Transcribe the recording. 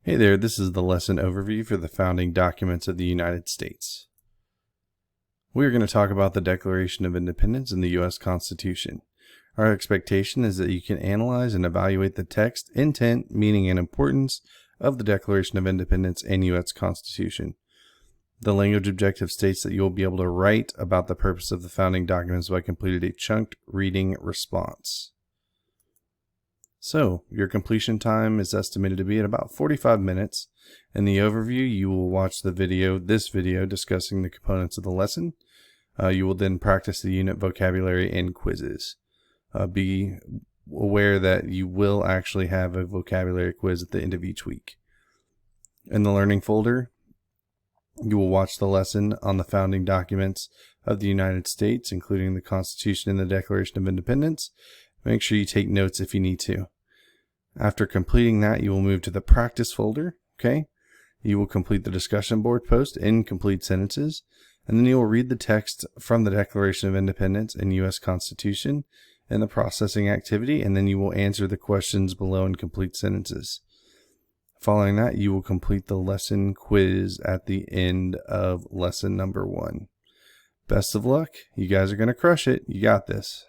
Hey there, this is the lesson overview for the founding documents of the United States. We're going to talk about the Declaration of Independence and the U.S. Constitution. Our expectation is that you can analyze and evaluate the text, intent, meaning, and importance of the Declaration of Independence and U.S. Constitution. The language objective states that you'll be able to write about the purpose of the founding documents by completing a chunked reading response. So, your completion time is estimated to be at about 45 minutes. In the overview, you will watch this video discussing the components of the lesson. You will then practice the unit vocabulary and quizzes. Be aware that you will actually have a vocabulary quiz at the end of each week. In the learning folder, you will watch the lesson on the founding documents of the United States, including the Constitution and the Declaration of Independence. Make sure you take notes if you need to. After completing that, you will move to the practice folder. Okay. You will complete the discussion board post in complete sentences, and then you will read the text from the Declaration of Independence and U.S. Constitution in the processing activity, and then you will answer the questions below in complete sentences. Following that, you will complete the lesson quiz at the end of lesson number 1. Best of luck. You guys are going to crush it. You got this.